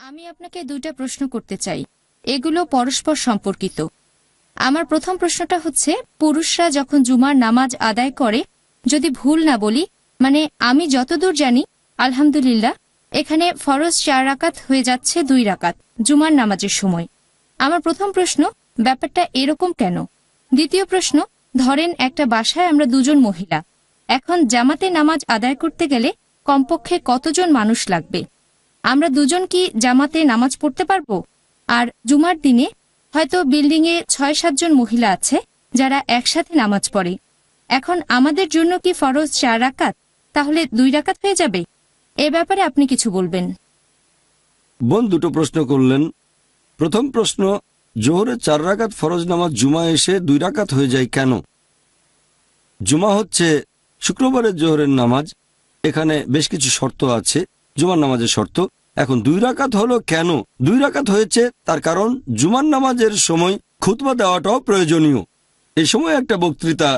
আমি আপনাকে দুইটা প্রশ্ন করতে চাই, এগুলো পরস্পর সম্পর্কিত। আমার প্রথম প্রশ্নটা হচ্ছে, পুরুষরা যখন জুমার নামাজ আদায় করে, যদি ভুল না বলি, মানে আমি যতদূর জানি আলহামদুলিল্লাহ এখানে ফরজ 4 রাকাত হয়ে যাচ্ছে 2 রাকাত জুমার নামাজের সময়। আমার প্রথম প্রশ্ন, ব্যাপারটা এরকম কেন? দ্বিতীয় প্রশ্ন, ধরেন একটা বাসায় আমরা দুজন মহিলা, এখন জামাতে নামাজ আদায় করতে গেলে কমপক্ষে কতজন মানুষ লাগবে? আমরা দুজন কি জামাতে নামাজ পড়তে পারবো? আর জুমার দিনে হয়তো বিল্ডিংয়ে 6-7 জন মহিলা আছে যারা একসাথে নামাজ পড়ে, এখন আমাদের জন্য কি ফরজ 4 রাকাত, তাহলে 2 রাকাত হয়ে যাবে? এ ব্যাপারে আপনি কিছু বলবেন। বোন দুটো প্রশ্ন করলেন। প্রথম প্রশ্ন, জোহরে 4 রাকাত ফরজ নামাজ জুমা এসে 2 রাকাত হয়ে যায় কেন? জুমা হচ্ছে শুক্রবারের জোহরের নামাজ, এখানে বেশ কিছু শর্ত আছে জুমার নামাজের শর্ত। এখন 2 রাকাত হলো কেন? 2 রাকাত হয়েছে তার কারণ জুমার নামাজের সময় খুতবা দেওয়াটাও প্রয়োজনীয়। এই সময় একটা বক্তৃতা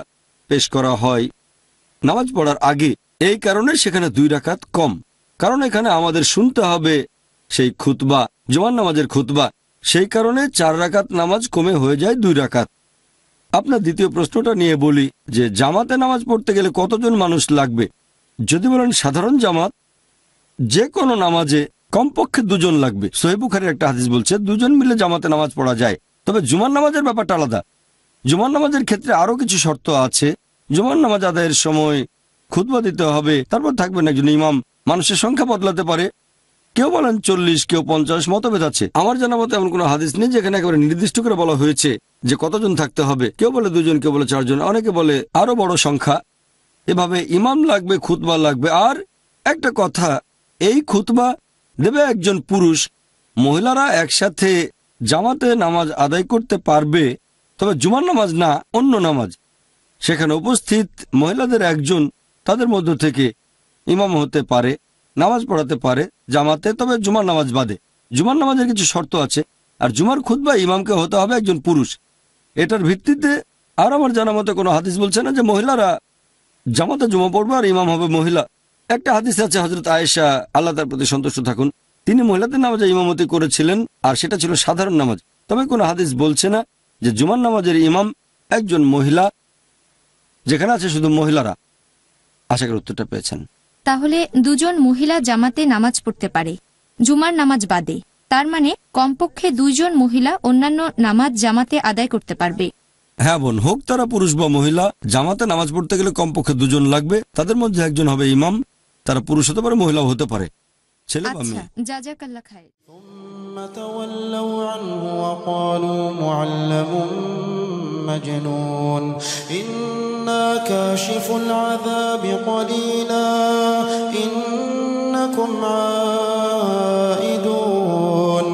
পেশ করা হয় নামাজ পড়ার আগে, এই কারণে সেখানে 2 রাকাত কম। কারণ এখানে আমাদের শুনতে হবে সেই খুতবা, জুমার নামাজের খুতবা, সেই কারণে 4 রাকাত নামাজ কমে হয়ে যায় 2 রাকাত। আপনার দ্বিতীয় প্রশ্নটা নিয়ে বলি যে জামাতে নামাজ পড়তে গেলে কতজন মানুষ লাগবে। যদি বলেন সাধারণ জামাত, যে কোনো নামাজে কমপক্ষে 2 জন লাগবে। সহিহ বুখারীর একটা হাদিস বলছে 2 জন মিলে জামাতে নামাজ পড়া যায়। তবে জুমার নামাজের ব্যাপারটা আলাদা। জুমার নামাজের ক্ষেত্রে আরও কিছু শর্ত আছে। জুমার নামাজ আদায়ের সময় খুতবা দিতে হবে, তারপর থাকবেন একজন ইমাম। মানুষের সংখ্যা বদলাতে পারে, কেউ বলেন 40, কেউ 50, মতভেদ আছে। আমার জানা মতো এমন কোনো হাদিস নেই যেখানে একেবারে নির্দিষ্ট করে বলা হয়েছে যে কতজন থাকতে হবে। কেউ বলে 2 জন, কেউ বলে 4 জন, অনেকে বলে আরো বড় সংখ্যা। এভাবে ইমাম লাগবে, খুতবা লাগবে। আর একটা কথা, এই খুতবা দেবে একজন পুরুষ। মহিলারা একসাথে জামাতে নামাজ আদায় করতে পারবে, তবে জুমার নামাজ না, অন্য নামাজ। সেখানে উপস্থিত মহিলাদের একজন তাদের মধ্য থেকে ইমাম হতে পারে, নামাজ পড়াতে পারে জামাতে, তবে জুমার নামাজ বাদে। জুমার নামাজের কিছু শর্ত আছে। আর জুমার খুতবা ইমামকে হতে হবে একজন পুরুষ। এটার ভিত্তিতে আর আমার জানা মতে কোনো হাদিস বলছে না যে মহিলারা জামাতে জুমা পড়বে আর ইমাম হবে মহিলা। একটা হাদিস আছে, হযরত আয়েশা আল্লাহ তার প্রতি সন্তুষ্ট থাকুন, তিনি মহিলাদের নামাজে ইমামতি করেছিলেন, আর সেটা ছিল সাধারণ নামাজ। তবে কোনো হাদিস বলছে না যে জুমার নামাজের ইমাম একজন মহিলা, যেখানে আছে শুধু মহিলারা। আশা করি উত্তরটা পেয়েছেন। তাহলে 2 জন মহিলা জামাতে নামাজ পড়তে পারে জুমার নামাজ বাদে, তার মানে কমপক্ষে 2 জন মহিলা অন্যান্য নামাজ জামাতে আদায় করতে পারবে। হ্যাঁ বোন, হোক তারা পুরুষ বা মহিলা, জামাতে নামাজ পড়তে গেলে কমপক্ষে 2 জন লাগবে। তাদের মধ্যে একজন হবে ইমাম, তারা পুরুষ হতে পারে, মহিলাও হতে পারে, ছেলে বা মেয়ে। আচ্ছা, জাযাকাল্লাহ খাইর। ثم تولوا عنه وقالوا معلم مجنون إنا كاشف العذاب قليلا إنكم عائدون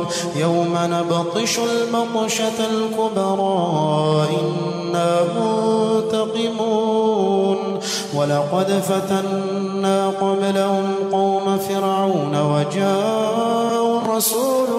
يوم نبطش البطشة الكبرى إنا منتقمون ولقد فتنا قبلهم قوم فرعون وجاءوا رسول